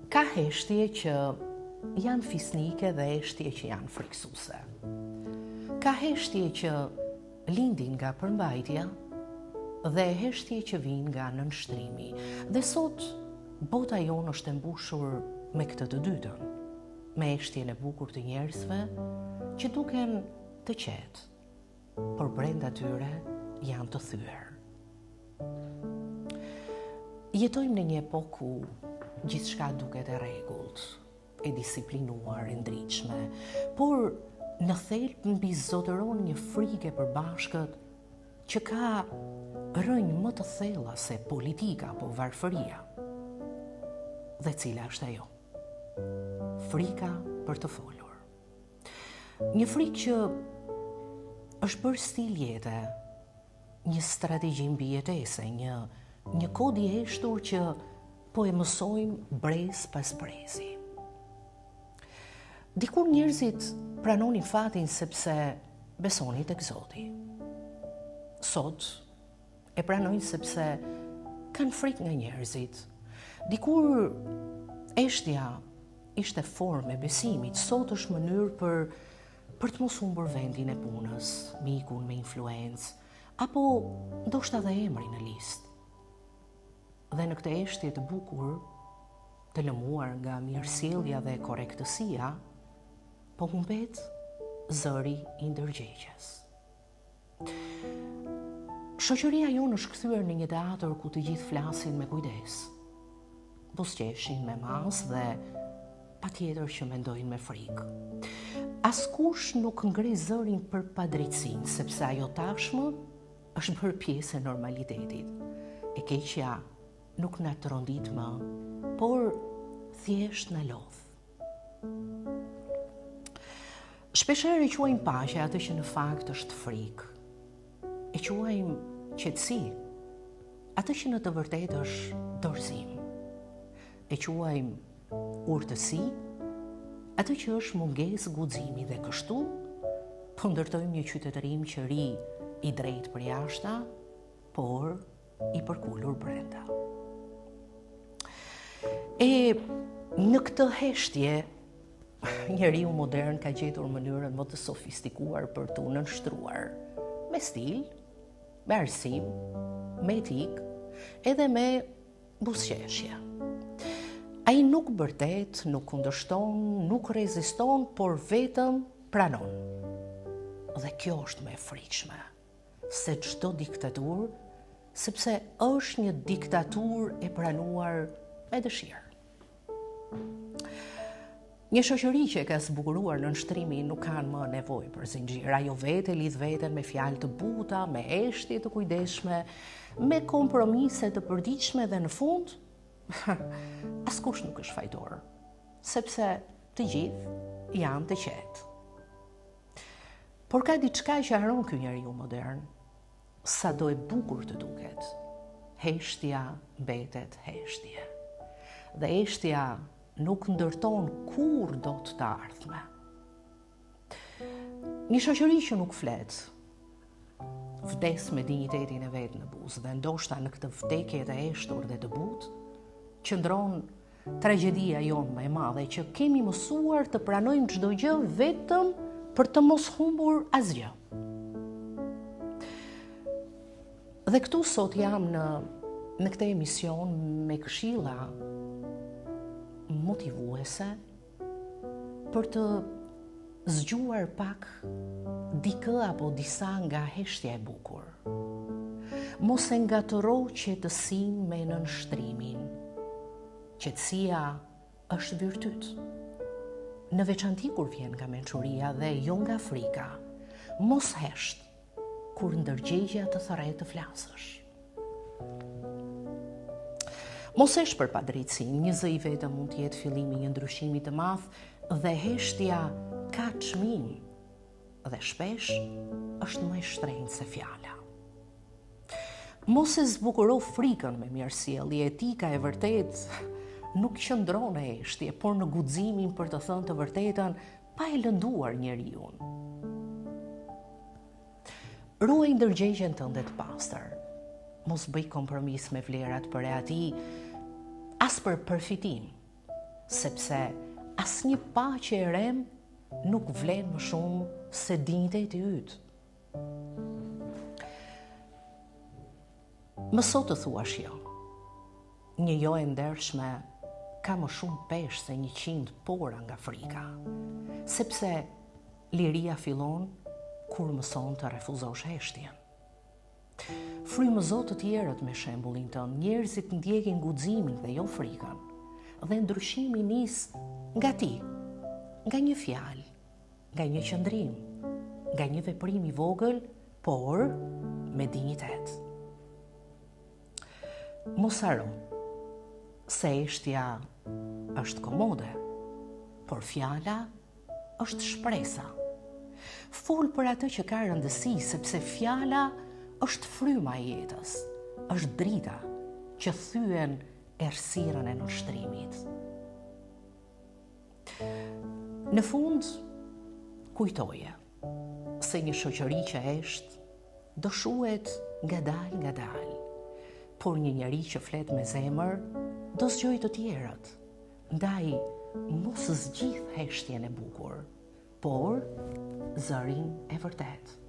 Ka heshtje që janë fisnike dhe heshtje që janë friksuese. Ka heshtje që lindin nga përmbajtja dhe heshtje që vinë nga nënshtrimi. Dhe sot, bota jonë është e mbushur me këtë të dytën, me heshtjen e bukur të njerëzve që duken të qetë, por brenda tyre janë të thyer. Jetojmë në një epokë ku gjithçka duket e rregullt, e disiplinuar, e ndritshme, por në thelb mbi zotëron një frikë e përbashkët që ka rrënjë më të thella se politika apo varfëria. Dhe cila është ajo? Frika për të folur. Një frikë që është bërë stil jete, një strategji mbijetese, një kod i heshtur që po e mësojmë brez pas brezi. Dikur njerëzit pranonin fatin sepse besonin tek Zoti. Sot e pranojnë sepse kanë frikë nga njerëzit. Dikur eshtja ishte formë e besimit, sot është mënyrë për të mos humbur vendin e punës, mikun me influencë, apo ndoshta dhe emrin në listë. Dhe në këtë eshtje të bukur, të lëmuar nga mirësjellja dhe korrektësia, po humbet zëri i ndërgjegjes. Shoqëria jonë është kthyer në një teatër ku të gjithë flasin me kujdes, buzëqeshin me mas dhe patjetër që mendojnë me frikë. Askush nuk ngre zërin për padrejtësinë, sepse ajo tashmë është bërë pjesë e normalitetit. E keqja nuk na trondit më, por thjesht na lodh. Shpeshherë e quajmë paqe atë që në fakt është frikë. E quajmë qetësi atë që në të vërtetë është dorëzim. E quajmë urtësi atë që është mungesë guximi dhe kështu po ndërtojmë një qytetërim që ri i drejtë për jashta, por i përkulur brenda. E në këtë heshtje, njeriu modern ka gjetur mënyrën më të sofistikuar për të nënshtruar, me stil, me arsim, me etik, edhe me buzëqeshje. Ai nuk bërtet, nuk kundërshton, nuk reziston, por vetëm pranon. Dhe kjo është më e frikshme se çdo diktaturë, sepse është një diktaturë e pranuar me dëshirë. Një shoqëri që ka zbukuruar nënshtrimin nuk kanë më nevojë për zinxhir. Ajo vetë lidh veten me fjalë të buta, me heshtje të kujdesshme, me kompromise të përditshme dhe në fund askush nuk është fajtor, sepse të gjithë janë të qetë. Por ka diçka që haron ky njeriu modern, sado e bukur të duket. Heshtja mbetet heshtje. Dhe heshtja nuk ndërton kur do të ardhme. Një shoqëri që nuk flet, vdes me dinjitetin e vet në buzë dhe ndoshta në këtë vdekje të heshtur dhe të butë, qëndron tragjedia jonë më e madhe që kemi mësuar të pranojmë çdo gjë vetëm për të mos humbur asgjë. Dhe këtu sot jam në këtë emision me këshilla motivuese për të zgjuar pak dikë apo disa nga heshtja e bukur. Mos e ngatëro qetësinë me nënshtrimin. Qetësia është virtyt. Në veçanti kur vjen nga mençuria dhe jo nga frika. Mos hesht kur ndërgjegja të thërret të flasësh. Mos hesh për padrejtësinë, një zë i vetëm mund të jetë fillimi i një ndryshimi të madh dhe heshtja ka çmim dhe shpesh është më e shtrenjtë se fjala. Mos e zbukuro frikën me mirësjellje, etika e vërtet nuk qëndron në heshtje, por në guximin për të thënë të vërtetën pa e lënduar njeriu. Ruaj ndërgjegjen tënde të pastër. Mos bëj kompromis me vlerat për e ati, as për përfitim, sepse asnjë paqe e rem nuk vlen më shumë se dinjiteti yt. Më sot të thuash jo. Një jo e ndershme ka më shumë peshë se 100 pora nga frika, sepse liria fillon kur mëson të refuzosh heshtjen. Frymëzo të tjerët me shembullin tënd, njerëzit ndjekin guximin dhe jo frikën, dhe ndryshimi nis nga ti, nga një fjalë, nga një qëndrim, nga një veprim i vogël, por me dinjitet. Mos haro se heshtja është komode, por fjala është shpresa. Fol për atë që ka rëndësi, sepse fjala është fryma e jetës, është drita që thyen errësirën e nështrimit. Në fund, kujtoje se një shoqëri që hesht do shuhet ngadalë, por një njeri që flet me zemër do zgjoj të tjerët. Ndaj, mos zgjidh heshtjen e bukur, por zërin e vërtet.